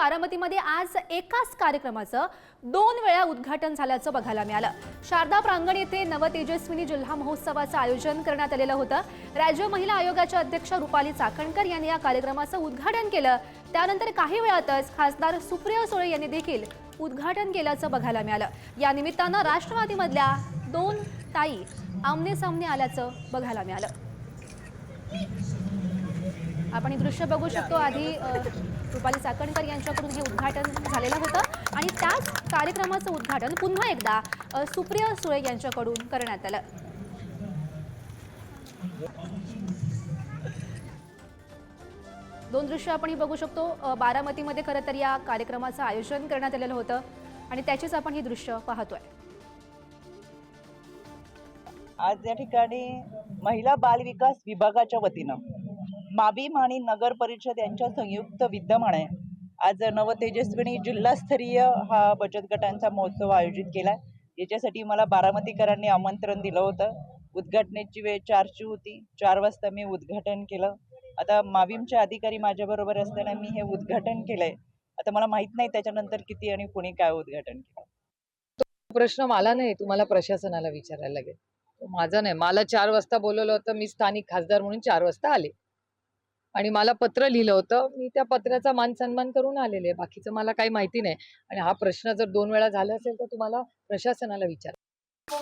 बारामतीमध्ये आज एकाच कार्यक्रमाचं 2 वेळा उद्घाटन झाल्याचं बघायला मिळालं। शारदा प्रांगण येथे नवतेजस्विनी जिल्हा महोत्सवाचं आयोजन करण्यात आलेलं होतं। राज्य महिला आयोगाच्या अध्यक्ष रुपाली चाकणकर यांनी या कार्यक्रमाचं उद्घाटन केलं। त्यानंतर काही वेळातच खासदार सुप्रिया सुळे यांनी देखील उद्घाटन केल्याचं बघायला मिळालं। या निमित्तानं राष्ट्रवादीमधल्या 2 ताई आमने सामने आल्याचं बघायला मिळालं। आपण हे दृश्य बघू शकतो। आधी रुपाली चाकणकर यांच्याकडून हे उद्घाटन झालेलं होतं आणि त्याच कार्यक्रमाचं उद्घाटन पुन्हा एकदा सुप्रिया सुळे यांच्याकडून करण्यात आलं। दोन दृश्य आपण ही बघू शकतो। बारामतीमध्ये खरं तर या कार्यक्रमाचं आयोजन करण्यात आलेलं होतं आणि त्याचीच आपण ही दृश्य पाहतोय। आज या ठिकाणी महिला बाल विकास विभागाच्या वतीनं माबीम आणि नगर परिषद यांच्या संयुक्त विद्यमाने आज नवतेजस्विनी जिल्हास्तरीय हा बचत गटांचा महोत्सव आयोजित केलाय। याच्यासाठी मला बारामतीकरांनी आमंत्रण दिलं होतं। उद्घाटनाची वेळ 4ची होती। 4 वाजता मी उद्घाटन केलं। आता माबीमचे अधिकारी माझ्याबरोबर असताना मी हे उद्घाटन केलंय। आता मला माहित नाही त्याच्यानंतर किती आणि कोणी काय उद्घाटन केलं। तो प्रश्न मला नाही, तुम्हाला प्रशासनाला विचारायला लागेल। माझा नाही। मला 4 वाजता बोलवलं होतं। मी स्थानिक खासदार म्हणून 4 वाजता आले आणि मला पत्र लिहिलं होतं। मी त्या पत्राचा मान सन्मान करून आलेले। बाकीचं मला काही माहिती नाही आणि हा प्रश्न जर 2 वेळा झाला असेल तर तुम्हाला प्रशासनाला विचारा।